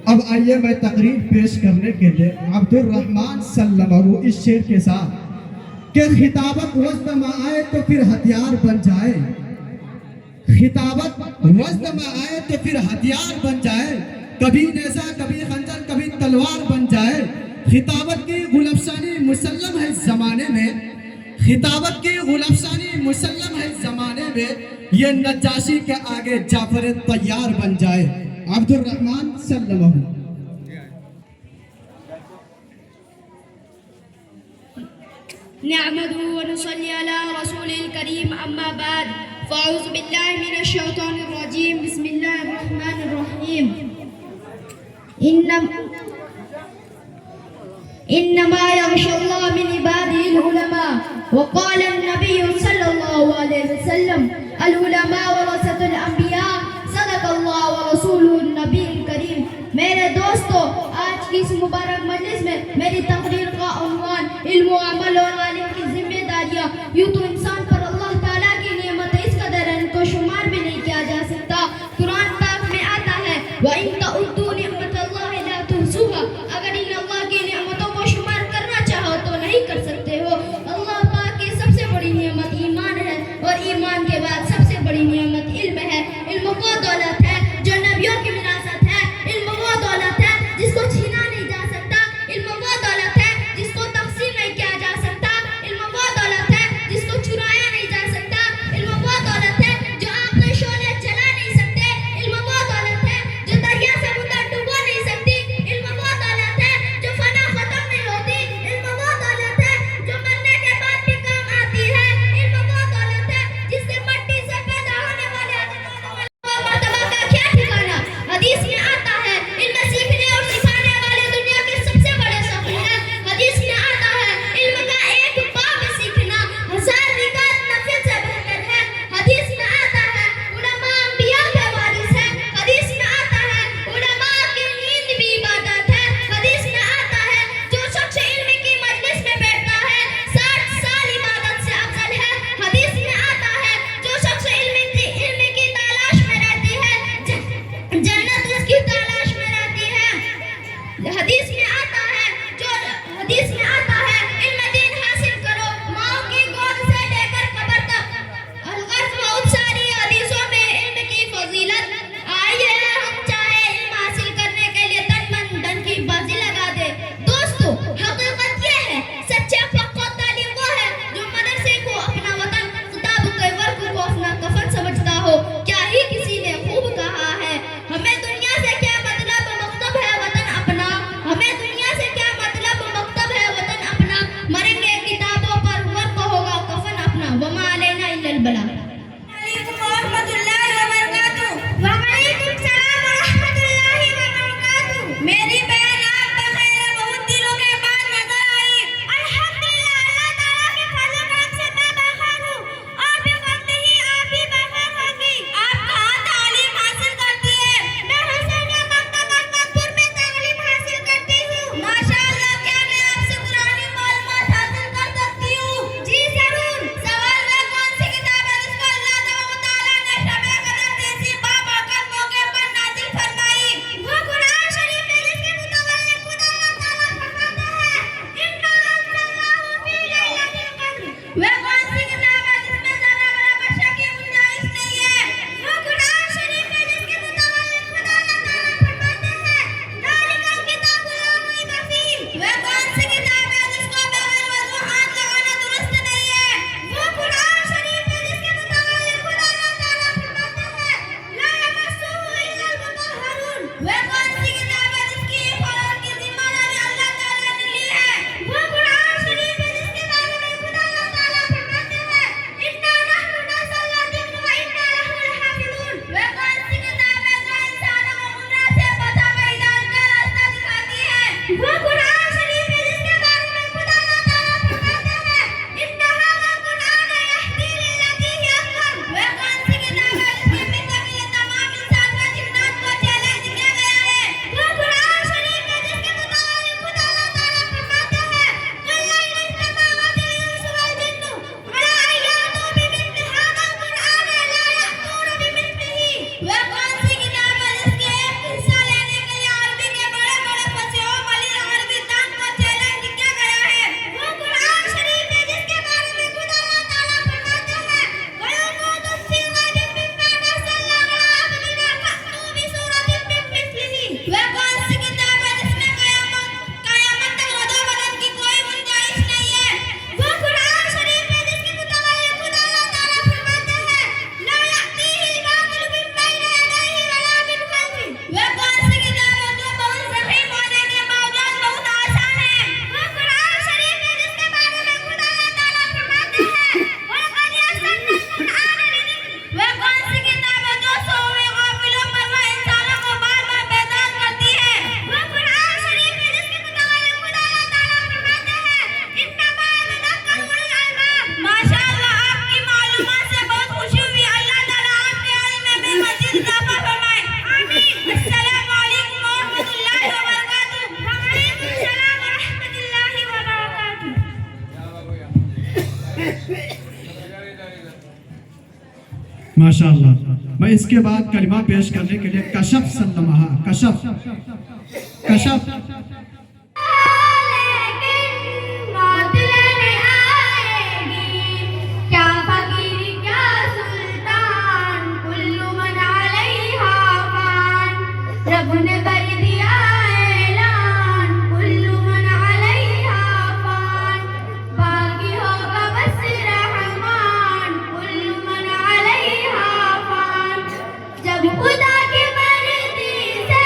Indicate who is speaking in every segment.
Speaker 1: अब आइए मैं तकरीर पेश करने के लिए अब्दुल रहमान सल्लल्लाहु इस शेर के साथ कि खिताबत वज़्द में आए तो फिर हथियार बन जाए, खिताबत वज़्द में आए तो फिर हथियार बन जाए, कभी नेज़ा कभी खंजर कभी तलवार बन जाए। खिताबत की गुलफसानी मुसल्लम है इस जमाने में, खिताबत की गुलफसानी मुसल्लम है इस जमाने में, ये नज्जाशी के आगे जाफर तैयार बन जाए। अब्दुल रहमान सल्लल्लाहु।
Speaker 2: नहमदुहु व नुसल्ली अला रसूलिल करीम अम्मा बाद फ़अऊज़ु बिल्लाहि मिनश शैतानिर रजीम बिस्मिल्लाहिर रहमानिर रहीम। इन्नमा यख्शल्लाह मिन इबादिहिल उलमा व क़ाला अन्नबिय्यु सल्लल्लाहु अलैहि वसल्लम अल उलमा वरसतुल अंबिया सदक़ल्लाहु व रसूलुहुन नबीयुल करीम। मेरे दोस्तों, आज की इस मुबारक मजलिस में मेरी तकरीर का उन्वान इल्म व अमल और आलिम की जिम्मेदारियाँ। यूँ तो इंसान पर अल्लाह ताला की नेमत इस कदर है इनको शुमार भी नहीं किया जा सकता। कुरान पाक में आता है व इन तउद्दू निअमतल्लाहि ला तुहसूहा, अगर इन अल्लाह की नेमतों को शुमार करना चाहो तो नहीं कर सकते हो। अल्लाह पाक की सबसे बड़ी नेमत ईमान है और ईमान के बाद सबसे बड़ी नेमत इल्म है। इल्म वो दौलत है जो नबियों की विरासत है, इल्म वो दौलत है जिसको छीना नहीं जा सकता, इल्म वो दौलत है जिसको तकसीम नहीं किया जा सकता, इल्म वो दौलत है जिसको चुराया नहीं जा सकता, इल्म वो दौलत है जो आपने शोले जला नहीं सकते, इल्म वो दौलत है जो दरिया समुद्र डुबो नहीं सकती, इल्म वो दौलत है जो फना खत्म नहीं होती, इल्म वो दौलत है जो मरने के बाद भी काम आती है, इल्म वो दौलत है जिससे मट्टी से पैदा होने वाले मर्तबा का क्या ठिकाना। हदीस में आता है इल्म सीखने और सिखाने वाले दुनिया के सबसे बड़े सफल हैं। हदीस में आता है इल्म का एक बाब सीखना 1000 रिकात नफिल से बेहतर है। हदीस में आता है उलमा अंबिया के वारिस हैं। हदीस में आता है उलमा की नींद भी इबादत है। हदीस में आता है जो शख्स इल्म की मजलिस में बैठता है 60 साल इबादत से अफजल है। हदीस में आता है जो शख्स इल्म की तलाश में रहती है जन्नत उसकी तलाश में रहती है। हदीस में आता है इल्म दीन हासिल करो माँ की गोद से लेकर कब्र तक। अलगर्ज बहुत सारी हदीसों में इल्म की फजीलत आई है। हम चाहे इल्म हासिल करने के लिए तन मन धन की बाजी लगा दे। दोस्तों, हकीकत ये है सच्चे पक्का तालीम वो है जो मदरसे को अपना वतन, किताब के वर्ग को अपना कफन समझता हो। क्या ही किसी ने खूब कहा है, हमें दुनिया से क्या मतलब, मकतब है वतन अपना। हमें दुनिया से क्या मतलब, मकतब है वतन अपना। मरेंगे किताबों पर, वर्क होगा कफन अपना। वमा अलैना इल्लल बलाग। वालेकुम रहमतुल्लाहि व बरकातहू। वालेकुम सलाम व रहमतुल्लाहि व बरकातहू। मेरी बहन आप बखैर, बहुत दिनों के बाद नजर आई। अल्हम्दुलिल्लाह, अल्लाह ताला के फजल करम से मैं बखैर हूँ और बेवक्त ही आप भी बखैर होंगी। आप कहाँ तालीम हासिल करती है? मैं हुसैनिया मकतब अहमदपुर में तालीम हासिल करती हूँ। माशाअल्लाह, क्या मैं आपसे पुरानी मालूमात हासिल कर सकती हूँ? जी जरूर। सवाल में कौन सी किताब है जिसको अल्लाह ताला ने शब-ए कदर जैसी बाबरकत मौके पर नाज़िल फरमाई? वो कुरान शरीफ है जिसके मुतवल्लिक खुदा ताला फरमाते हैं इन्ना अंज़लनाहु फी लैलतिल क़द्र। वह कौन सी किताब है जिसमें ज़रा बराबर शक की गुंजाइश नहीं है? वो कुरान शरीफ है जिसके मुतवल्लिक खुदा ताला फरमाते हैं ज़ालिकल किताबु ला रैब फीह। वह कौन सी किताब है जिसको बगैर वज़ू हाथ लगाना दुरुस्त नहीं है? वो कुरान शरीफ है जिसके मुतवल्लिक खुदा ताला फरमाते हैं ला यमस्सुहु इल्लल मुतहहरून। वह कौन सी किताब है जिसकी हिफाजत की जिम्मेदारी अल्लाह ताला ने ली है? वो कुरान शरीफ है जिसके बारे में खुदा ताला फरमाते हैं इन्ना नहनु नज़्ज़लना ज़िक्र व इन्ना लहु लहाफ़िज़ून। वह कौन सी किताब है जो इंसानों को गुमराह से बचा कर हिदायत का रास्ता दिखाती है? वो कुरान शरीफ है जिसके बारे में खुदा ताला फरमाते हैं इन्ना हाज़ल कुरान यहदी लिल्लती हिय अक़वम। वह कौन सी किताब है जिसके मिलने के लिए तमाम इंसान व जिन्नात को चैलेंज किया गया है? वह कौन सी किताब है जिसमें कयामत तक रद्द-ओ-बदल की कोई गुंजाइश नहीं है? वो कुरान शरीफ है जिसके मुताबिक खुदा अल्लाह ताला फरमाते हैं, ला यातीहिल बातिल मिन बैनि यदैहि वला मिन खल्फिही। वह कौन सी किताब है जो बहुत ज़ख़ीम होने के बावजूद बहुत आसान है? वो कुरान शरीफ है जिसके बारे में खुदा अल्लाह ताला फरमाते हैं, वलक़द यस्सरनल कुरआन लिज़िक्र। वह कौन सी किताब है जो सोए गाफिलों पर वह इंसानों को बार-बार बेदार करती है? वो कुरान शरीफ है जिसके मुताबिक खुदा अल्लाह ताला फरमाते हैं, इन्नमा यतज़क्करुल अल्बाब। माशाअल्लाह, आपकी मालूमात से बहुत खुशी हुई। अल्लाह ताला आपके इल्म में मज़ीद इज़ाफ़ा फरमाए। आमीन। अस्सलामु अलैकुम व रहमतुल्लाहि व बरकातुहू। व अलैकुम अस्सलाम व रहमतुल्लाहि व बरकातुहू।
Speaker 1: माशाअल्लाह। मैं इसके बाद कलिमा पेश करने के लिए कशफ सल्लमहा कशफ कशफ
Speaker 2: मौत लेने आएगी, क्या फकीर क्या सुल्तान, कुल्लु मन अलैहा फान। रब ने कर दिया ऐलान, कुल्लु मन अलैहा फान। बाकी होगा बस रहमान, कुल्लु मन अलैहा फान। जब खुदा की मर्जी से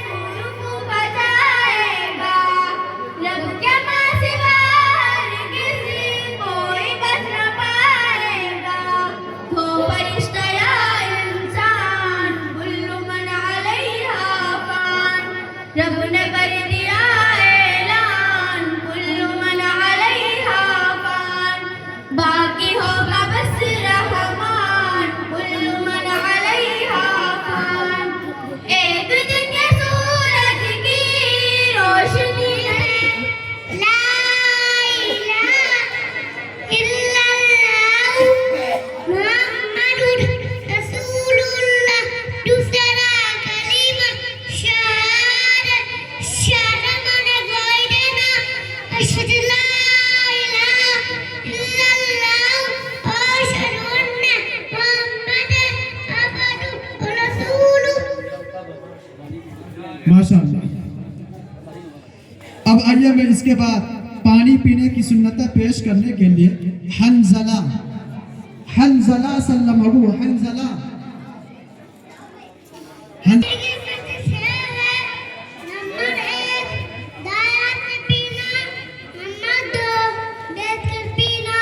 Speaker 2: सूर फूंका जाएगा, रब के माँ सिवा किसी कोई बच न पाएगा। हो फरिश्ता या इंसान, कुल्लु मन अलैहा फान। रब ने कर दिया ऐलान, कुल्लु मन अलैहा फान। बाकी होगा बस रहमान, कुल्लु मन अलैहा फान। एक दिन ये सूरज की रोशनी है, ला इलाहा इल्लल्लाह मुहम्मदुर रसूलुल्लाह। दूसरा कलीमा शहादत, शर्म ने गोई देना, अशहदु ला इलाहा इल्लल्लाह व अशहदु अन्ना मुहम्मदन अब्दुहु व रसूलुहु।
Speaker 1: माशाअल्लाह। अब आइए मैं इसके बाद पानी पीने की सुन्नतें पेश करने के लिए हंजला हंजला सल्लमहु हंजला हं-
Speaker 2: नंबर 1 दायत पीना, नंबर 2 देखकर पीना,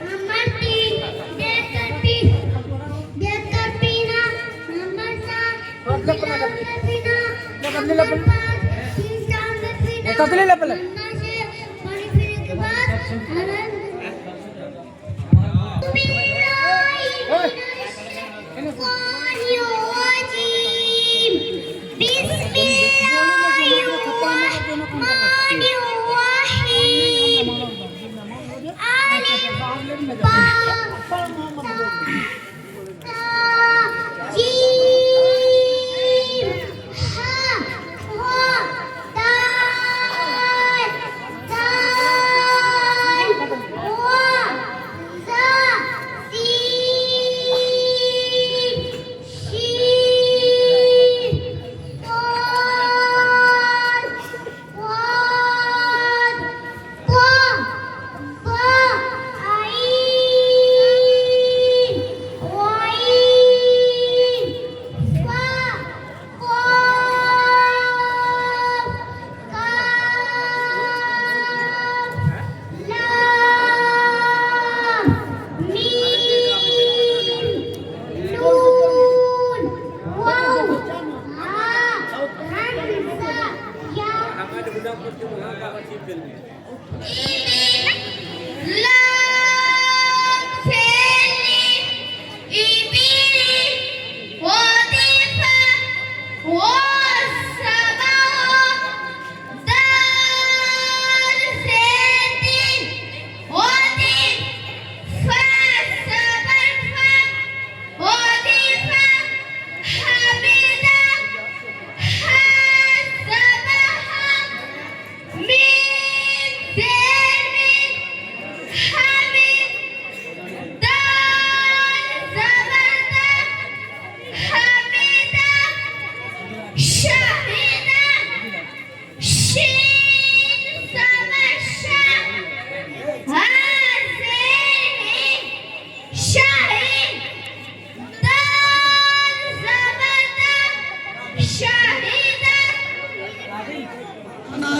Speaker 2: नंबर 3 देखकर पीना, नंबर 4 मिलाकर पीना, नंबर 5 इंसान में पीना, नंबर 6 पानी पीने के बाद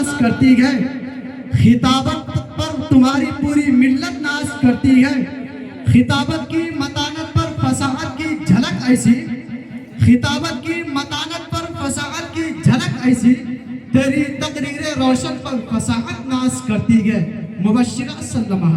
Speaker 1: नाश करती है, खिताबत पर तुम्हारी पूरी मिल्लत नाश करती है। खिताबत की मतानत पर फसाहत की झलक ऐसी, खिताबत की मतानत पर फसाहत की झलक ऐसी, तेरी तकरीर रोशन पर फसाहत नाश करती है। मुबश्शिरा सल्लमा।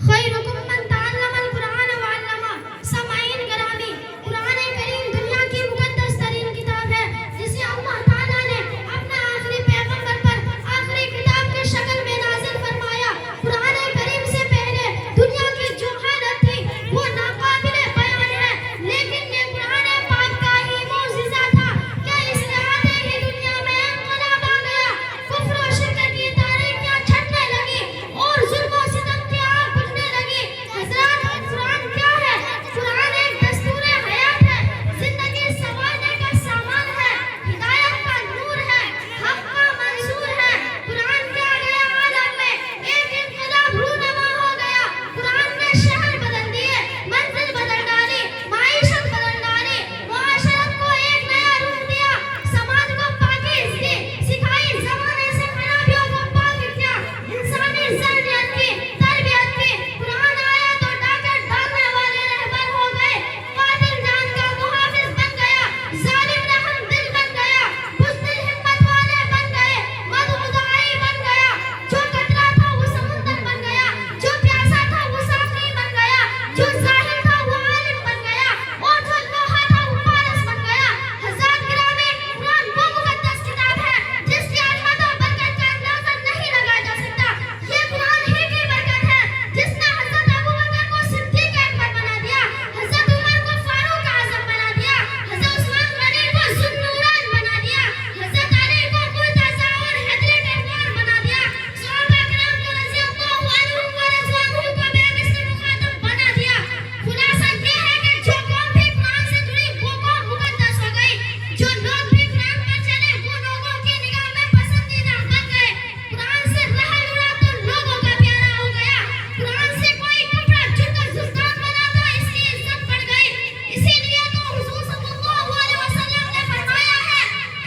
Speaker 2: खैरुकुम मन तअल्लमल कुरान व अल्लमा। समाईन गिरामी, कुरान करीम दुनिया की मुकद्दस तरीन किताब है, जिसे अल्लाह ताला ने अपने आखिरी पैगंबर पर आखिरी किताब की शक्ल में नाज़िल फरमाया। कुरान करीम से पहले दुनिया की जो हालत थी वो नाकाबिले बयान है, लेकिन ये कुरान पाक का ही मौजिज़ा था। क्या इससे आते ही दुनिया में इनकलाब आ गया, कुफ्र और शिर्क की तारीकियां छटने लगी और जुल्म और सितम की आग बुझने लगी। हज़रात, कुरान क्या है? कुरान एक दस्तूर हयात है, जिंदगी संवारने का सामान है, हिदायत का नूर है, हक का मंसूर है। कुरान के आगे आलम में एक इनकलाब रूनमा हो गया। कुरान ने शहर बदल दिए, मंजिल बदल डाली, माईशत बदल डाली, मुआशरत को एक नया रूप दिया, समाज को पाकीज़गी सिखाई, ज़माने से खराबियों को पाक किया, इंसानी ज़र्रियत की तरबियत की। कुरान आया तो डाकर डालने वाले रहबर हो गए, कातिल जान का मुहाफिज बन गया, जालिम रहम दिल बन गया, बुज़दिल हिम्मत वाले बन गए, मदहुदाई बन गया। जो कतरा था वो समुंदर बन गया, जो प्यासा था वो साक़ी बन गया, जो जाहिल था वो आलिम बन गया, और जो लोहा था वो फारस बन गया। हज़रात गिरामी, कुरान वो मुक़द्दस किताब है जिसकी अज़मत और बरकत का अंदाज़ा नहीं लगाया जा सकता। ये कुरान ही की बरकत है जिसने हज़रत अबू बकर को सिद्दीक़ अकबर बना दिया, हज़रत उमर को फारूक आज़म बना दिया, हज़रत उस्मान गनी को ज़ुन्नूरैन बना दिया, हज़रत अली को मुर्तज़ा और हैदर अनवार बना दिया, सहाबा किराम को रज़ियल्लाहु अन्हुम व रज़वानुहु को बेमिसल मुखातब बना दिया। खुलासा ये है कि जो कौम भी कुरान से जुड़ी वो कौम मुक़द्दस हो गई, जो लोग भी कुरान पर चले वो लोगों की निगाह में पसंदीदा बन गए। कुरान से रहल उड़ा तो लोगों का प्यारा हो गया। कुरान से कोई कपड़ा जुड़कर जुल्तान बना तो इसकी इज्जत बढ़ गई। इसीलिए तो हुज़ूर सल्लल्लाहु अलैहि वसल्लम ने फरमाया है,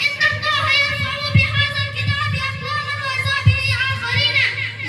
Speaker 2: इन्नल्लाह यरफ़उ बिहाज़ल किताबि अक़वामन व ज़ाबिरी आख़रीन।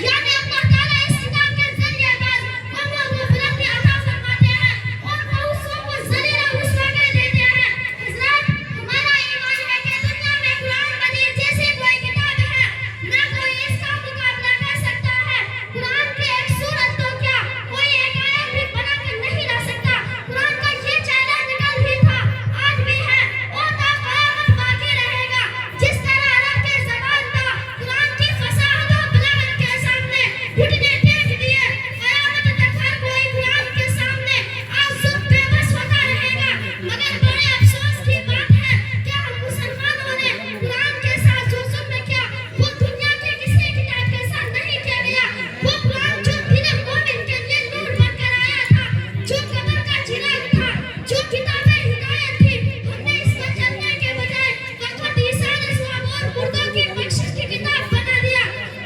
Speaker 2: यानी अल्लाह ताला इस किताब के ज़रिए बस कौमों को बुलंदी अता फरमाते हैं और बहुतों को ज़लील और रुस्वा कर देते हैं। हज़रात, हमारा ईमान है कि दुनिया में कुरान मजीद जैसी कोई किताब है, ना कोई इसका मुकाबला कर सकता है। कुरान की एक सूरत तो क्या, कोई एक आयत भी बना कर नहीं ला सकता। कुरान का ये चैलेंज कल भी था, आज भी है और ता क़यामत बाकी रहेगा। जिस तरह अरब के ज़बान था, कुरान की फसाहत और बलागत के सामने घुटने टेक दिए, क़यामत तक हर कोई कुरान के सामने आज़ुब बेबस होता रहेगा। मगर बड़े अफसोस की बात है कि हम मुसलमानों ने कुरान के साथ जो जुल्म किया वो दुनिया के किसी किताब के साथ नहीं किया गया। वो कुरान जो दिल मोमिन के लिए नूर बनकर आया था, जो कब्र का चिराग था, जो किताबे हिदायत थी, हमने इसको जलने के बजाय फ़क़त ईसान सवाब और मुर्दों की बख्शिश की किताब बना दिया।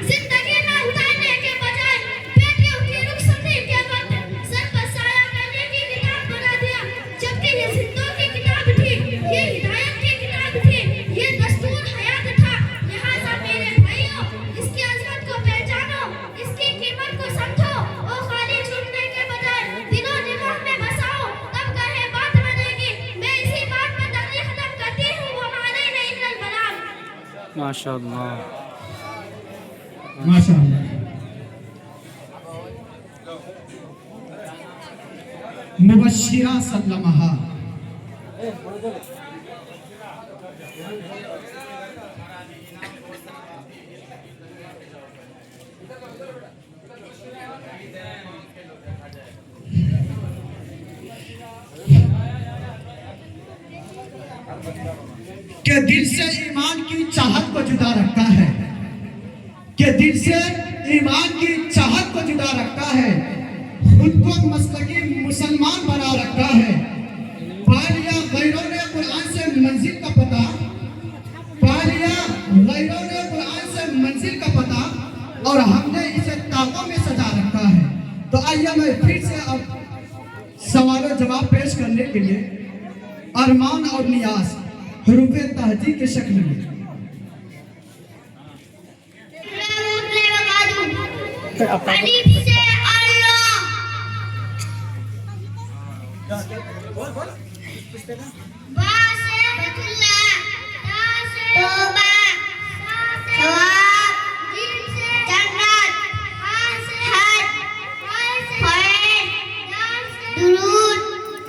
Speaker 2: जिंदगी में उतारने के बजाय बेटियों की रुखसती के वक्त सर पर साया करने की किताब बना दिया, जबकि ये जिंदों की किताब थी, ये हिदायत की किताब थी, ये दस्तूर हयात था। लिहाजा मेरे भाइयों, इसकी अज़मत को पहचानो, इसकी कीमत को समझो और खाली झूठने के बजाय दिलो दिमाग में बसाओ, तब कहे बात बनेगी। मैं इसी बात पर तकरीर खत्म करती हूँ। वो माने नहीं इल्लल बलाग।
Speaker 3: माशाअल्लाह।
Speaker 1: माशाअल्लाह। मुबश्शिरा सल्लमा। के दिल से ईमान की चाहत को जुदा रखता है, के दिल से ईमान की चाहत को जुदा रखता है, खुद को मसलकी मुसलमान बना रखा है। पा लिया गैरों ने कुरान से मंजिल का पता, पा लिया गैरों ने कुरान से मंजिल का पता, और हमने इसे ताकों में सजा रखा है। तो आइए मैं फिर से अब सवाल और जवाब पेश करने के लिए अरमान और नियाज हरूफ तहजी के शक्ल में।
Speaker 2: अलीफ से अल्लाह, बा से बतुल्लाह, ता से तौबा, सा से सवाब, जीम से जन्नत, हा से हज, फा से खैर, दाल से दुरूद,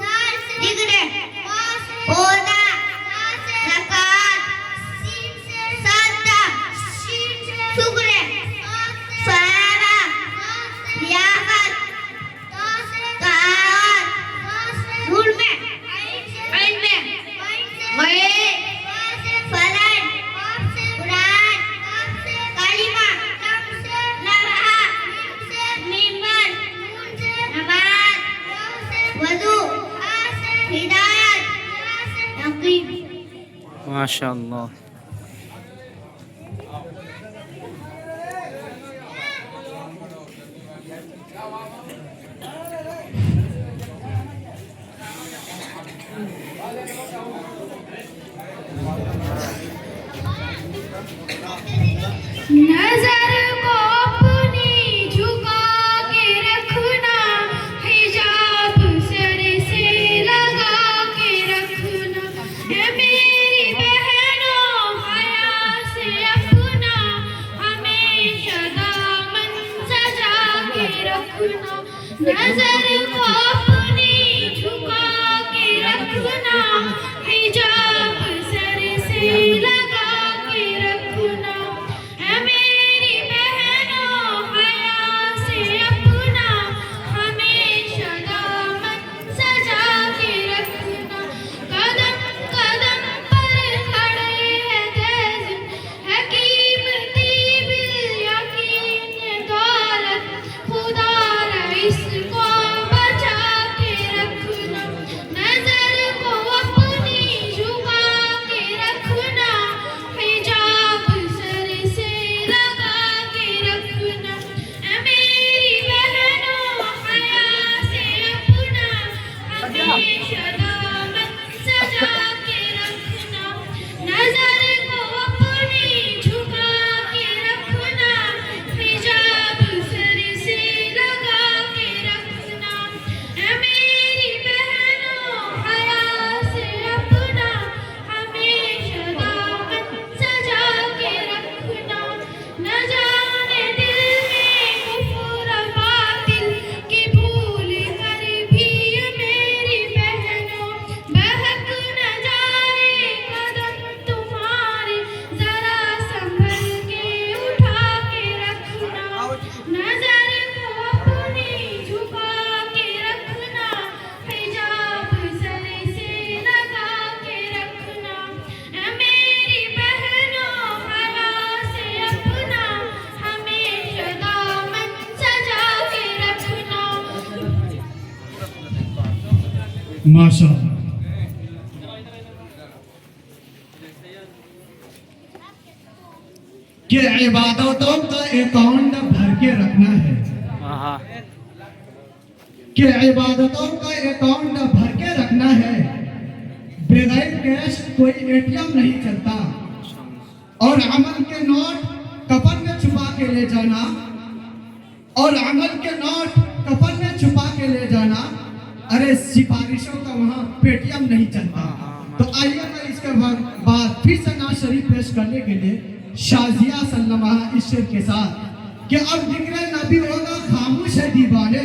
Speaker 2: दाल से जिक्र, वा से पौधा, ता से ज़कात, सीन से सद्दा, शीन से शुक्र, सा से सहाबा, ता से लियाकत, ता से ताआत, ता से जुल्म, ऐन में, गैर, फा से फलन, काफ से कुरान, काफ से कलिमा, लम से लम्हा, मीम से मिंबर, नून से नमाज, वाव से वज़ू, हा से हिदायत, या से यकीन।
Speaker 3: माशाअल्लाह।
Speaker 2: नजर को अपनी झुका के रखना, हिजाब सर से लगा के रखना, है मेरी बहनों हया से अपना हमेशा दामन सजा के रखना। नजर को अपनी झुका के रखना, हिजाब सर से लगा के रखना, है मेरी बहनों हया से अपना हमेशा दामन सजा के रखना। कदम कदम पर खड़े हैं दैज़िन, हकीम तीब यकीन दौलत, खुदा इसको बचा के रखना। नजर को अपनी झुका के रखना, हिजाब सर से लगा के रखना, है मेरी बहनों हया से अपना हमेशा दामन सजा के रखना। नजर को अपनी झुका के रखना, हिजाब सर से लगा के रखना, है मेरी बहनों हया से अपना हमेशा दामन सजा के रखना। न जाने दिल में कुफ्र बातिल की भूल कर भी ये मेरी बहनों बहक न जाए कदम तुम्हारे, जरा संभल के उठा के रखना। नजर को अपनी झुका के रखना, हिजाब सर से लगा के रखना, है मेरी बहनों हया से अपना हमेशा दामन सजा के रखना।
Speaker 1: माशाअल्लाह। कि इबादतों का अकाउंट भर के रखना है,
Speaker 3: हाँ
Speaker 1: कि इबादतों का अकाउंट भर के रखना है, बगैर कैश कोई एटीएम नहीं चलता, और अमल के नोट कफन में छुपा के ले जाना, और अमल के नोट कफन में छुपा के ले जाना, अरे सिफारिशों का वहाँ पेटीएम नहीं चलता। तो आइए मैं इसके बाद फिर से नाज शरीफ पेश करने के लिए शाजिया सल्लमा इस शेर के साथ कि अब जिक्र नबी होगा खामोश है दीवाने,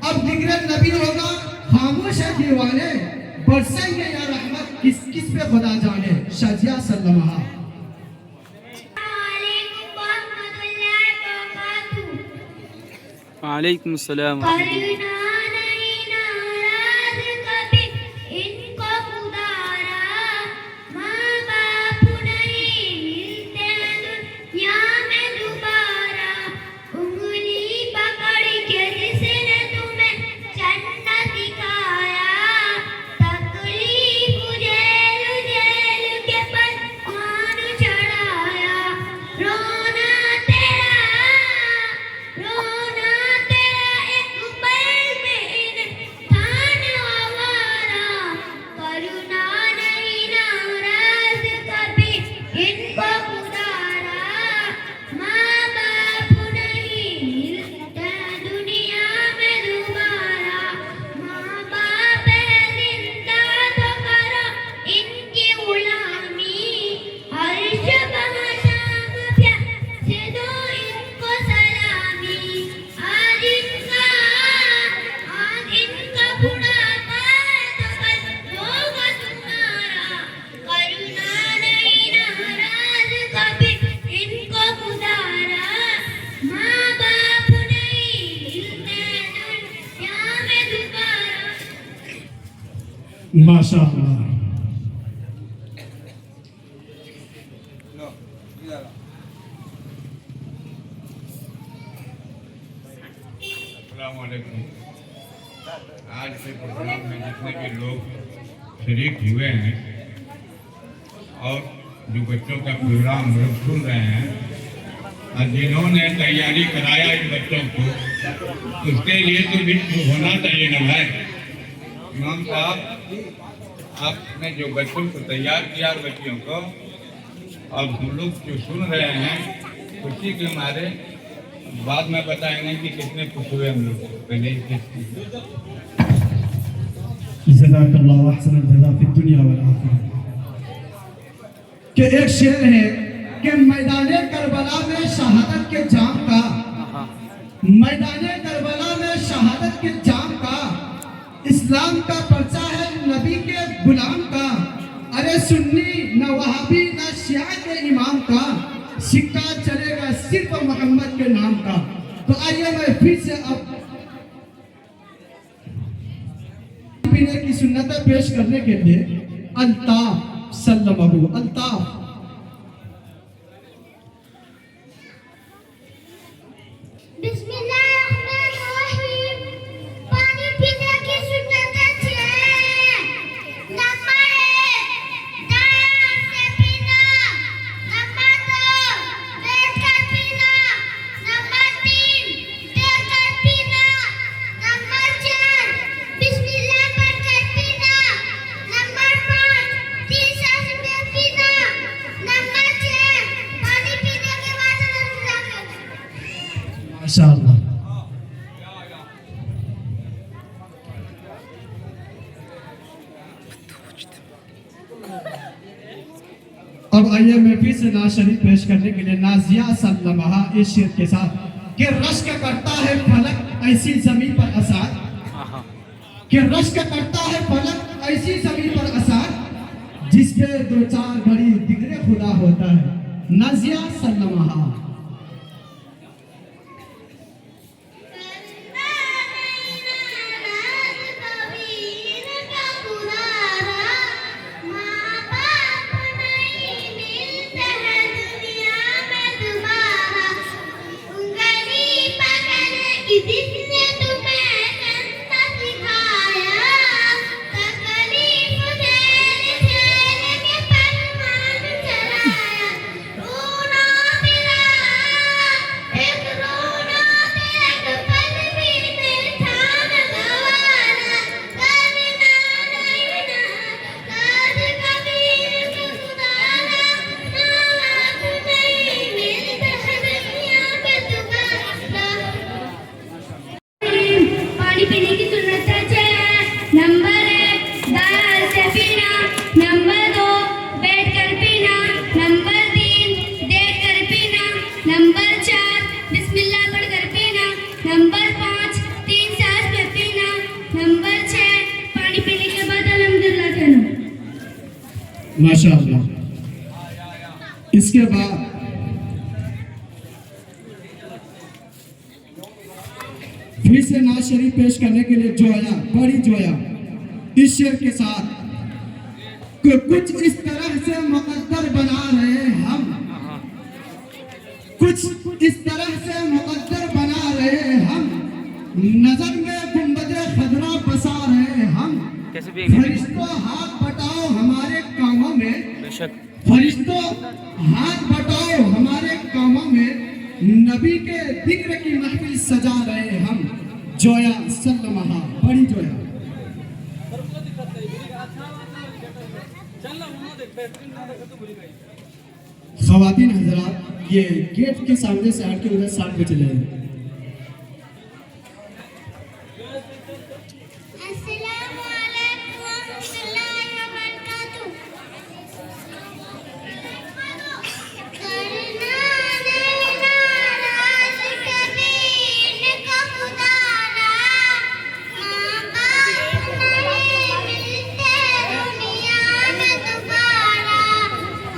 Speaker 1: अब जिक्र नबी होगा खामोश है दीवाने, बरसेंगे या रहमत किस किस पे खुदा जाने। शाजिया सल्लमा।
Speaker 3: वालेकुम अस्सलाम व रहमतुल्लाह।
Speaker 2: करना नहीं नाराज कभी इनको खुदारा, माँ बाप नहीं मिलते हैं दुनिया में दोबारा, उंगली पकड़ के जिसने तुम्हें जन्नत दिखाया, तकलीफ जेल जेल के पतवान चढ़ाया, रोना तेरा एक
Speaker 1: माशाअल्लाह।
Speaker 4: अस्सलामुअलैकुम। आज के प्रोग्राम में जितने भी लोग शरीक हुए हैं और जो बच्चों का प्रोग्राम लोग सुन रहे हैं और जिन्होंने तैयारी कराया इन बच्चों को, उसके लिए तो भी होना चाहिए ना भाई। इमाम साहब, आपने जो बच्चों को तैयार किया, बच्चियों को, और हम लोग जो सुन रहे हैं उसी के मारे बाद में बताएंगे कि कितने खुश हुए हम लोग। पहले
Speaker 1: जज़ाकल्लाहु अहसनल जज़ा फिद दुनिया वल आखिरह। कि एक शेर है कि मैदाने करबला में शहादत के जाम का, मैदाने करबला में शहादत के जाम का, इस्लाम का पर्चा है नबी के गुलाम का। अरे सुन्नी न वहाबी न शिया के इमाम का, सिक्का चलेगा सिर्फ मोहम्मद के नाम का। तो आइए मैं फिर से अब पीने की सुन्नतें पेश करने के लिए अल्ताफ सल्लमहु अल्ताफ।
Speaker 2: बिस्मिल्लाहिर्रहमानिर्रहीम। पानी पीने की सुन्नतें छह। नंबर 1 दांत से पीना, नंबर 2 बैठकर पीना, नंबर 3 देखकर पीना, नंबर 4 बिस्मिल्लाह पढ़कर पीना, नंबर 5 3 सांस में पीना, नंबर 6 पानी पीने के बाद अल्लाह करना।
Speaker 1: माशाअल्लाह। अब आइए मैं फिर से नाज शरीफ पेश करने के लिए नाजिया सल्लमहा इस शेर के साथ कि रश्क करता है फलक ऐसी जमीन पर असर, कि रश्क करता है फलक ऐसी जमीन पर असर, जिसके दो चार बड़ी दिक्रे खुदा होता है। नाजिया सल्लमहा।
Speaker 2: जिसने तुम्हें जन्नत दिखाया, तकलीफ झेल झेल के परवान चलाया। रोना पिलाया, एक रोना एक पल भी नहीं था न गवारा। करना नहीं ना काज कबीर के खुदारा, नाम नहीं मिलता है दुनिया में दोबारा। पानी पीने की सुन्नतें छह। नंबर 1 दांत से पीना, नंबर 2 बैठकर पीना, नंबर 3 देखकर पीना, नंबर 4 बिस्मिल्लाह पढ़कर पीना, नंबर 5 3 सांस में पीना, नंबर 6 पानी पीने के बाद अल्हम्दुलिल्लाह कहना।
Speaker 1: माशाअल्लाह। इसके बाद फिर से नाज शरीफ पेश करने के लिए जोया, बड़ी जोया इस शेर के साथ कि कुछ इस तरह से मुकद्दर बना रहे हम, कुछ इस तरह से मुकद्दर बना रहे हम, नजर में गुंबदे खदरा बसा रहे हम।
Speaker 3: कैसे भी
Speaker 1: फरिश्तों हाथ बटाओ हमारे कामों में,
Speaker 3: बेशक
Speaker 1: फरिश्तों हाथ बटाओ हमारे कामों में, नबी के जिक्र की महफिल सजा रहे हम। जोया सल्लमहा, बड़ी जोया। ख़वातीन हज़रात, ये गेट के सामने से हट के उधर साइड पे चले जाएं।
Speaker 2: अस्सलामु अलैकुम व रहमतुल्लाहि व बरकातुहू। करना नहीं नाराज़ कबीर का खुदारा, माँ बाप नहीं मिलते दुनिया में दोबारा।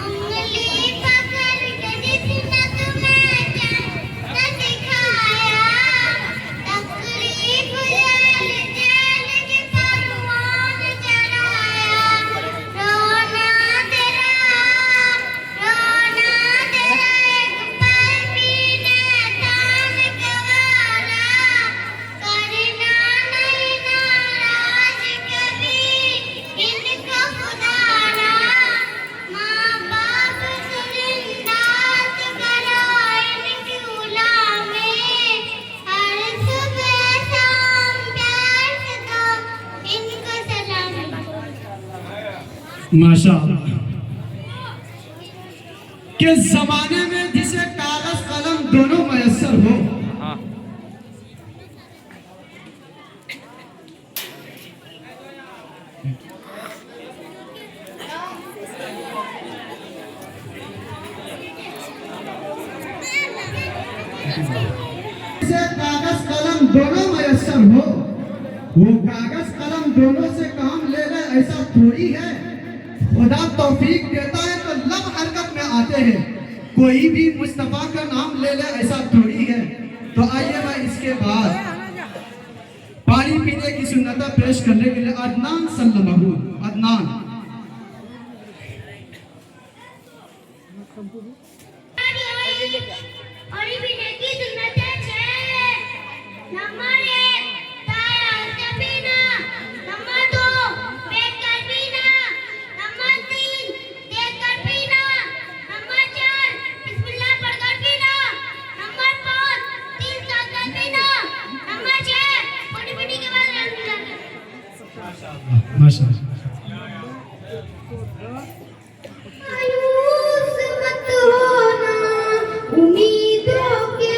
Speaker 2: उंगली पकड़ के जिसने तुम्हें जन्नत दिखाया, तकलीफ झेल झेल
Speaker 1: माशाअल्लाह के जमाने में जिसे कागज कलम दोनों मयसर हो,
Speaker 3: हाँ
Speaker 1: जिसे कागज कलम दोनों मयसर हो, वो कागज कलम दोनों से काम ले ले ऐसा थोड़ी है। खुदा तौफीक देता है तो लब हरकत में आते हैं, कोई भी मुस्तफा का नाम ले ले ऐसा थोड़ी है। तो आइए मैं इसके बाद पानी पीने की सुन्नत पेश करने के लिए अदनान सल्लमहू अदनान
Speaker 2: पानी पीने की सुन्नतें छह। नंबर 1 ताया से पीना, नंबर 2 फेंक कर पीना, नंबर 3 देख कर पीना, नंबर 4 बिस्मिल्लाह पढ़ कर पीना, नंबर 5 तीन साथ कर पीना, नंबर 6 पानी पीने के बाद अल्हम्दुलिल्लाह।
Speaker 1: माशाअल्लाह।
Speaker 2: मायूस मत होना उम्मीदों के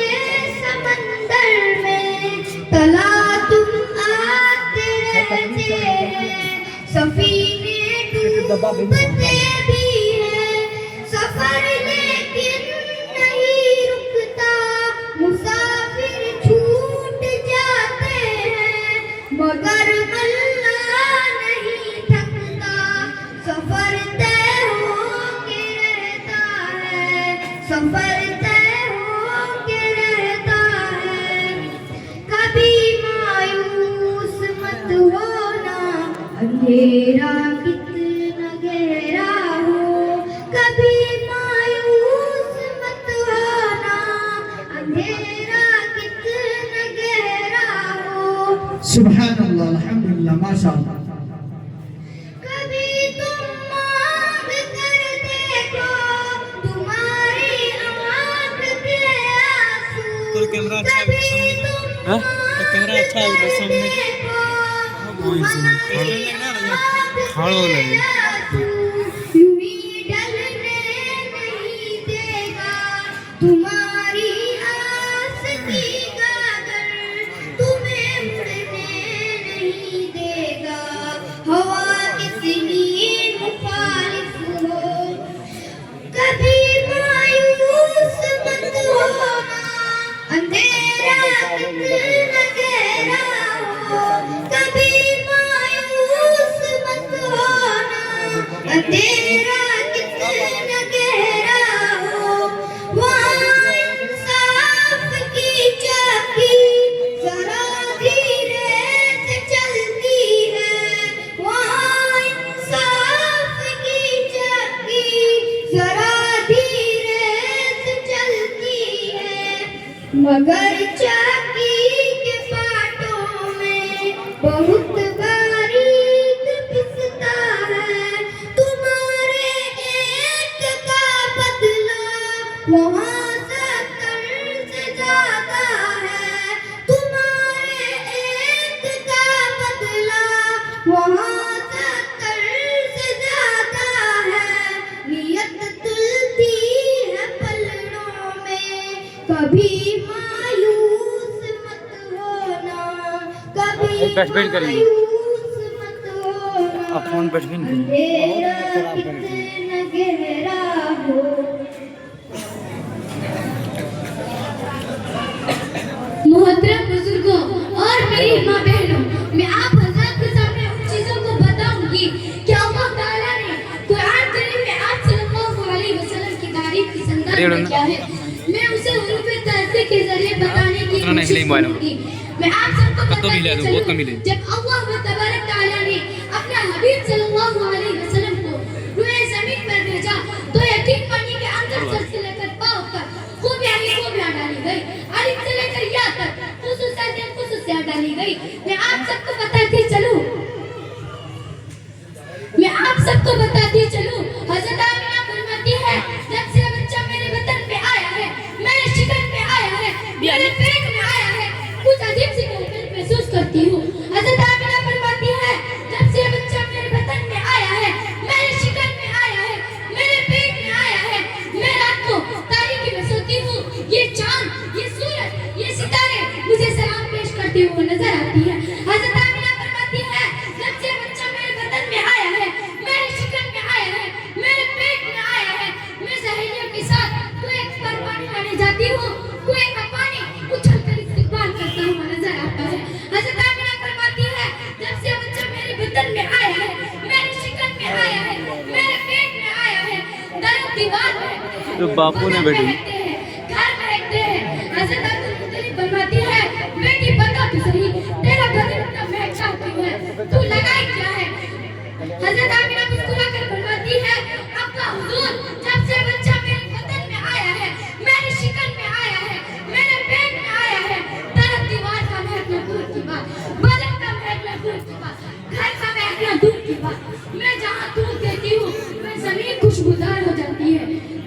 Speaker 2: समंदर में, तला तुम आते रहते हैं, सफीने डूबते भी हैं, सफर लेकिन नहीं रुकता, मुसाफिर छूट जाते हैं, मगर अल्लाह नहीं थकता, सफर तय होके रहता है, सफर तय होके रहता है। कभी मायूस मत होना, अंधेरा कितना गहरा हो, कभी मायूस मत होना, अंधेरा कितना गहरा हो।
Speaker 1: सुभान अल्लाह अल्हम्दुलिल्लाह माशाअल्लाह।
Speaker 2: कभी तुम मांग कर देखो तुम्हारी आँख के आंसू,
Speaker 3: तो कैमरा अच्छा है
Speaker 2: कभी
Speaker 3: सामने।
Speaker 2: तुम
Speaker 3: हाँ? तो कैमरा अच्छा है उधर सामने।
Speaker 2: देखो
Speaker 3: वही से।
Speaker 2: तुम्हारी आँख
Speaker 3: खड़ो
Speaker 2: के
Speaker 3: लगे।
Speaker 2: आंसू, यूं ही ढलने नहीं देगा तुम्हारी आस की गागर, तुम्हें मुड़ने नहीं देगा, हवा कितनी मुखालिफ हो। कभी मायूस मत होना, अंधेरा कितना गहरा हो, कभी मायूस मत होना, अंधेरा कितना गहरा हो। वहाँ इंसाफ की चाबी जरा धीरे से चलती है, वहाँ इंसाफ की चाबी जरा धीरे से चलती है, मगर चाबी के पाटों में बहुत बारीक पिसता है, तुम्हारे एक का बदला वहाँ 70 से ज्यादा है, तुम्हारे एक का बदला वहाँ 70 से ज्यादा है। नियत तुलती है पलड़ों में, कभी मायूस मत होना, कभी
Speaker 3: बैठ करेंगे।
Speaker 2: मायूस मत होना,
Speaker 3: अब फोन बैठ भी नहीं।
Speaker 2: अंधेरा कितना गहरा हो। मोहतरम बुजुर्गों और मेरी माँ बहनों, मैं आप हज़रात के सामने उन चीज़ों को बताऊंगी कि अल्लाह ताला ने कुरान करीम में आप सल्लल्लाहु अलैहि वसल्लम की तारीफ की संदर्भ में क्या है, मैं उसे हुरूफ तर्ज़ के जरिए बताने की कोशिश करूंगी। मैं आप सबको बताती चलूं, जब अल्लाह तबारक तआला ने अपना हबीब सल्लल्लाहु अलैहि वसल्लम को रूए ज़मीन पर भेजा, तो यकीन मानिए कि अंदर सर से लेकर पाँव तक खूब यानी खूब डाली गई, अलिफ से लेकर या तक खुसूसियत डाली गई। मैं आप सबको बताती चलूं, हज़रत आमिना फरमाती है, जब से बच्चा मेरे बदन पे आया है, मेरे शिकन पे आया है, मेरे पेट में आया है, कुछ अजीब सी कैफियत महसूस करती हूँ। हज़रत आमिना फरमाती है, जब से बच्चा मेरे बदन में आया है, मेरे करती हुई नजर आती है। हजरत आमिना फरमाती है जब से बच्चा मेरे बदन में आया है, मेरे शिकन में आया है, मेरे पेट में आया है, मैं सहेलियों के साथ कुएं पर पानी लाने जाती हूँ, कुएं का पानी उछल कर इस्तेमाल करता हुआ नजर आता है। हजरत आमिना फरमाती है जब से बच्चा मेरे बदन में आया है, मेरे शिकन में आया है, मेरे पेट में आया है, दर दीवार महकते हैं,
Speaker 3: तो बापू ने बेटी
Speaker 2: घर महकते हैं। हजरत अब्दुल मुत्तलिब फरमाती है बेटी बता तो सही तेरा बदन इतना महकता क्यों है, तू लगाई क्या है? हजरत आमिना मुस्कुरा कर फरमाती है अब्बा हुजूर जब से बच्चा मेरे बदन में आया है, मेरे शिकन में आया है, मेरे पेट में आया है, तरफ दीवार का महकना दूर की बात, बदन का महकना दूर की बात, घर का महकना दूर की बात, मैं जहाँ दूध देती हूँ मैं जमीन खुशबूदार हो जाती है।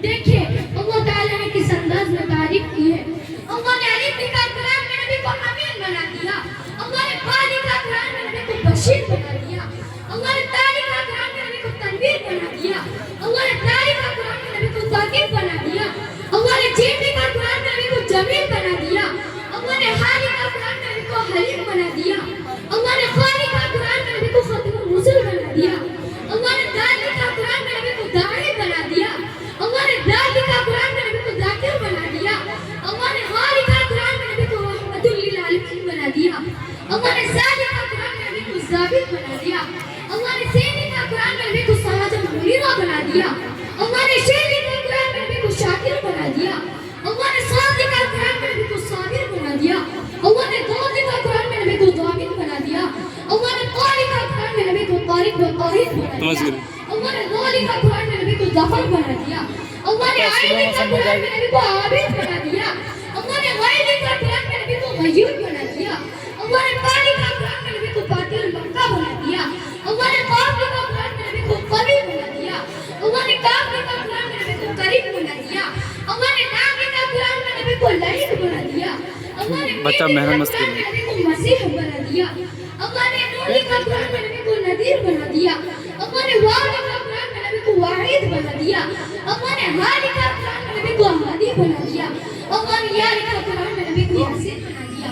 Speaker 2: देखिए अल्लाह ताला ने किस अंदाज में तारीफ की है। अल्लाह ने अली लिखा कुरान में नबी को अमीन बना दिया, अल्लाह ने बा लिखा कुरान में नबी को बशीर बना दिया, अल्लाह ने ता लिखा कुरान में नबी को तनवीर बना दिया, अल्लाह ने ता लिखा कुरान में नबी को ताकीब बना दिया, अल्लाह ने जीम लिखा कुरान में नबी को जमील बना दिया, अल्लाह ने हा लिखा कुरान में नबी को हलीम बना दिया, अल्लाह ने खा लिखा कुरान में नबी को खत्मुल रुसूल बना दिया, अल्लाह ने दाल लिखा कुरान में नबी को दाई बना दिया, अल्लाह ने दाल लिखा कुरान में नबी को जाकिर बना दिया, अल्लाह ने हा लिखा कुरान में नबी को रहमतुल लिल आलमीन बना दिया, अल्लाह ने सा लिखा कुरान में नबी को जाबिर बना दिया, अल्लाह ने से लिखा कुरान में नबी को साजन मुनीरा बना दिया, अल्लाह ने शे लिखा कुरान में नबी को शाकिर बना दिया, अल्लाह ने साद लिखा कुरान में नबी को साबिर बना दिया, अल्लाह ने दाद लिखा कुरान में नबी को दामिन बना दिया, अल्लाह ने ता लिखा कुरान में नबी को तारिक व ताहिर बना दिया, अल्लाह ने ज़ा लिखा कुरान में नबी को ज़फर बना दिया, अल्लाह ने आइन लिखा कुरान में नबी को आबिद बना दिया, अल्लाह ने गैर लिखा कुरान में नबी को गयूर बना दिया, अल्लाह ने बा लिखा कुरान में नबी को बातिल मक्का बना दिया, अल्लाह ने काफ लिखा कुरान में नबी को कवी बना दिया, अल्लाह ने काफ लिखा कुरान में नबी को करीम बना दिया, अल्लाह ने नाम लिखा कुरान में नबी को लईक बना दिया, अल्लाह ने
Speaker 3: बच्चा मेहनत मत करो।
Speaker 2: नबी को मसीह बना दिया, अल्लाह ने नूर लिखा कुरान में नबी को नदीर बना दिया, अल्लाह ने वाव लिखा कुरान में नबी को वाहिद बना दिया, अल्लाह ने हा लिखा कुरान में नबी को हादी बना दिया, अल्लाह ने या लिखा कुरान में नबी को यासीन बना दिया।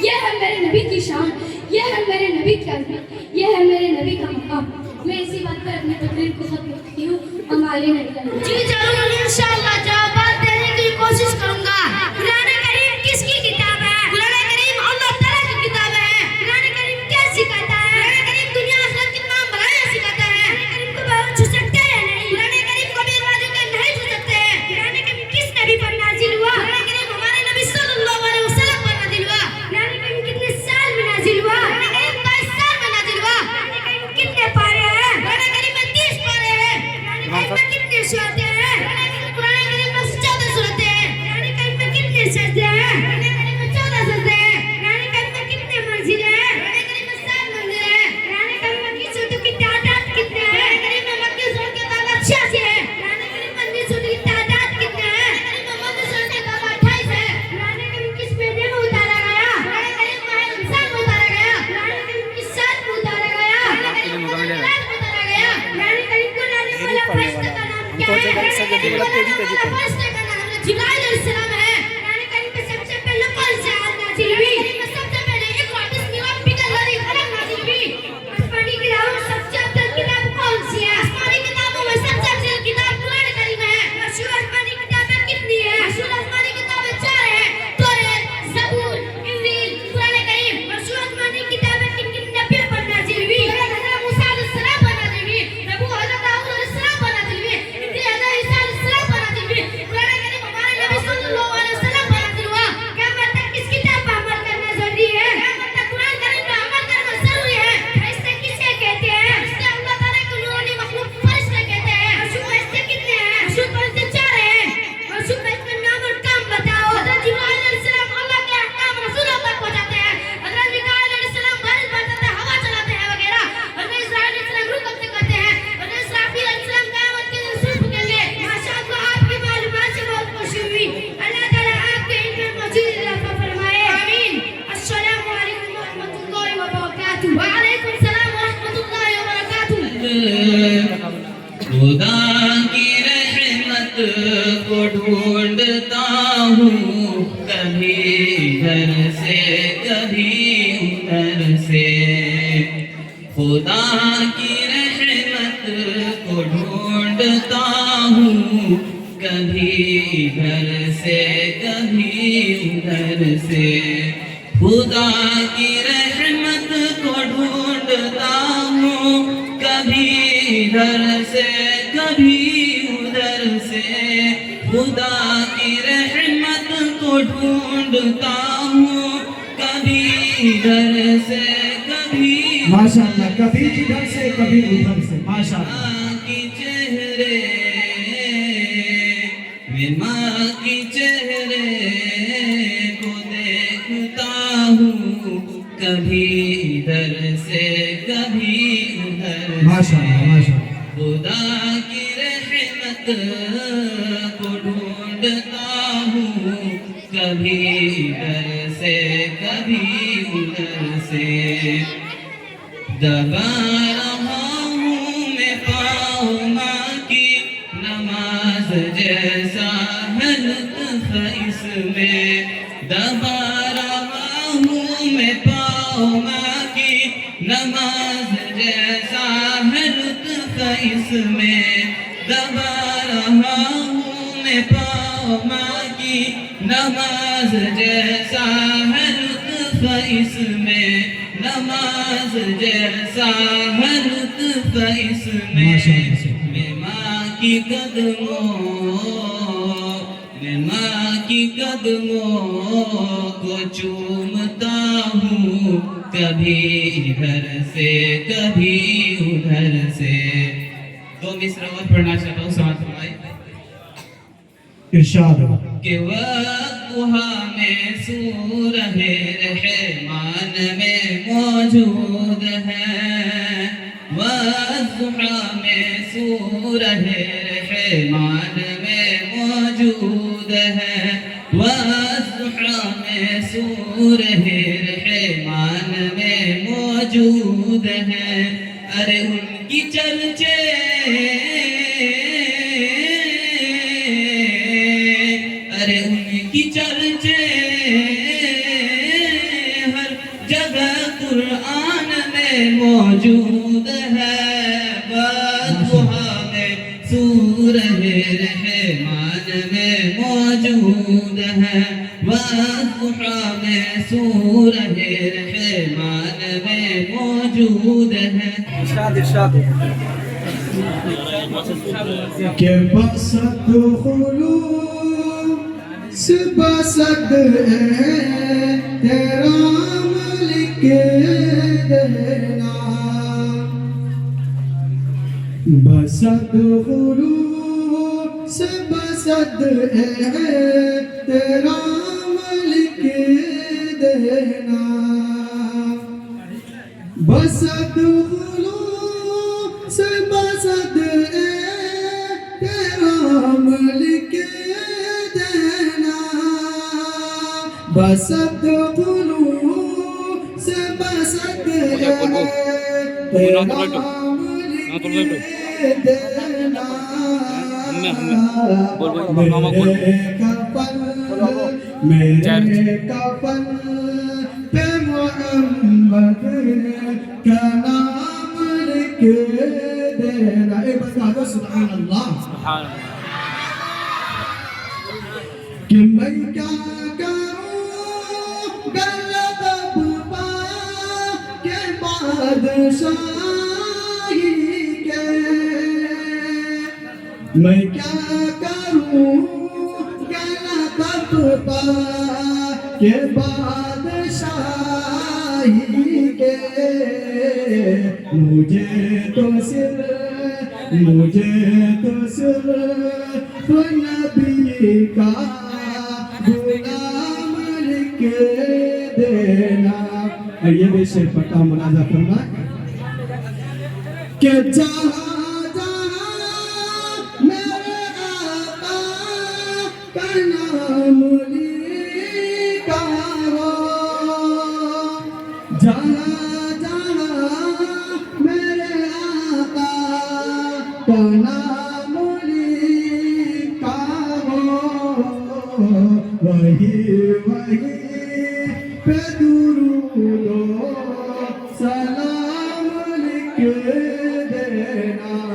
Speaker 2: ये है मेरे नबी की शान, ये है मेरे नबी की अज़मत, ये है मेरे नबी का मकाम। मैं इसी बात पर अपनी तकरीर को खत्म करती हूँ। हमारे नबी जी जरूर इंशाअल्लाह जवाब देने की कोशिश करूंगा। कुरान करीम किसकी किताब है? कुरान करीम अल्लाह ताला की किताब है। कुरान करीम क्या सिखाता है? कुरान करीम दुनिया आखिरत की तमाम भलाइयां सिखाता है। कुरान करीम को बहुत छू सकते हैं नहीं, कुरान करीम को भी वाजिब कर नहीं छू सकते हैं। कुरान करीम किस नबी पर नाजिल हुआ? कुरान करीम हमारे नबी सल्लल्लाहु अलैहि वसल्लम पर नाजिल हुआ। कुरान करीम कितने साल में नाजिल हुआ? कुरान करीम 22 साल में नाजिल हुआ। कुरान करीम कितने पारे हैं? कुरान करीम में 30 पारे हैं। कुरान करीम में कितने सूरतें हैं? कुरान करीम में 14 सूरतें हैं। कुरान करीम में कितने सजदे हैं? कुरान करीम में 14 सजदे हैं। कुरान करीम में कितने मंजिलें हैं? कुरान करीम में 7 मंजिलें हैं। कुरान करीम में की सूरतों की तादाद कितने हैं? कुरान करीम में मक्की सूरत की तादाद 86 है। कुरान करीम में मक्की सूरत की तादाद कितने हैं? कुरान करीम में मक्की सूरत की तादाद 28 है। कुरान करीम किस पेड़े में उतारा गया? कुरान करीम में इंसान में उतारा गया। कुरान करीम किस साथ में उतारा गया? कुरान करीम में उतारा गया। कुरान करीम को लाने वाला फरिश्ते का नाम क्या है? फरिश्ते का नाम जिब्राइल अलैहिस्सलाम है। कुरान करीम में सबसे पहले कौन सी आयत नाज़िल हुई? कुरान में सबसे पहले इक़रा बिस्मि रब्बिकल लज़ी खलक़ नाज़िल हुई। आसमानी किताबों में सबसे अफजल किताब कौन सी है? आसमानी किताबों में सबसे अफजल किताब कुरान करीम है। मशहूर आसमानी किताबें कितनी है? मशहूर आसमानी किताबें 4 हैं, तौरात, ज़बूर, इंजील, कुरान करीम। मशहूर आसमानी किताबें किन-किन नबियों पर नाज़िल हुई? हज़रत मूसा अलैहिस्सलाम पर नाज़िल हुई, नबी हज़रत दाऊद अलैहिस्सलाम पर नाज़िल हुई, इंजील हज़रत ईसा अलैहिस्सलाम पर नाज़िल हुई। कुरान करीम हमारे नबी सल्लल्लाहु अलैहि वसल्लम पर नाज़िल हुआ। क़यामत तक किस किताब पर अमल करना ज़रूरी है? क़यामत तक कुरान करीम पर अमल करना ज़रूरी है। फरिश्ते किसे कहते हैं? फरिश्ते अल्लाह ताला की नूरानी मखलूक फरिश्ते कहते हैं। मशहूर फरिश्ते कितने हैं? मशहूर फरिश्ते 4 हैं। मशहूर फरिश्ते का नाम और काम बताओ। हज़रत जिब्राइल अलैहिस्सलाम अल्लाह के अहकाम रसूलों तक पहुंचाते हैं। हज़रत मिकाईल अलैहिस्सलाम बारिश बरसाते हैं, हवा चलाते हैं वगैरह। हज़रत इस्राफील अलैहिस्सलाम रूह कब्ज़ करते हैं। हज़रत इस्राफील अलैहिस्सलाम क़यामत के दिन सूर फूंकेंगे। माशाअल्लाह आपकी मालूमात से बहुत खुशी हुई। अल्लाह ताला आपके इल्म में मज़ीद इज़ाफ़ा फरमाए। आमीन। अस्सलामु अलैकुम व रहमतुल्लाहि व बरकातुहू। व अलैकुम सलाम व रहमतुल्लाहि व बरकातुहू।
Speaker 5: खुदा की रहमत को ढूंढता हूँ कभी इधर से कभी कभी उधर से खुदा की रहमत को ढूंढता हूँ कभी इधर से कभी उधर से खुदा की रहमत को ढूंढता हूँ कभी इधर से कभी उधर से खुदा की रहमत को ढूंढता हूँ कभी इधर से कभी
Speaker 1: माशाअल्लाह, कभी इधर से कभी उधर से, माशाअल्लाह।
Speaker 5: माँ की चेहरे मैं माँ की चेहरे को देखता हूँ कभी इधर से कभी उधर से
Speaker 1: माशाअल्लाह, माशाअल्लाह।
Speaker 5: खुदा की रहमत को ढूंढता हूँ कभी इधर से कभी उधर से दबा रहा हूँ मैं पाँव माँ की नमाज जैसा है लुत्फ इसमें दबा रहा हूँ मैं पाँव माँ की नमाज जैसा है लुत्फ इसमें दबा रहा हूँ मैं पाँव माँ की नमाज जैसा है लुत्फ इसमें नमाज जैसा है लुत्फ इसमें मैं माँ की कदमों को चूमता हूँ कभी इधर से कभी उधर से। दो मिसरा और पढ़ना चाहता हूँ साथ में
Speaker 1: इरशाद हो।
Speaker 5: कि वक़्तुहा में सूरह रहमान में मौजूद है वज़ुहा में सूरह रहमान में मौजूद है वज़ुहा में सूरह रहमान में मौजूद है अरे उनकी चर्चे अरे उनकी चर्चे हर जगह कुरान में मौजूद है बदुहा में सूरह रहमान में मौजूद है बदुहा में सूरह रहमान में मौजूद है।
Speaker 1: के बसत खुलू से बसत तेरा लिख देना बसत खुलू से बसत तेरा लिख देना बसत खुलू से बसत तेरा लिख देना बसत खुलू से बसत तेरा मेरे कफन पे मोहम्मद का नाम लिख देना। एक बार सुभान अल्लाह कि मैं क्या करूं गलत पा के बादशाही के मैं क्या करूं गलत पा के बादशाही के मुझे तो सिर्फ नबी का गुलाम लिख देना। और ये भी शेर पक्का मुलाजा करना कि जहाँ मेरे आका का नाम लिखा हो जहाँ मेरे आका का नाम लिखा हो वही पे दुरूद फूलों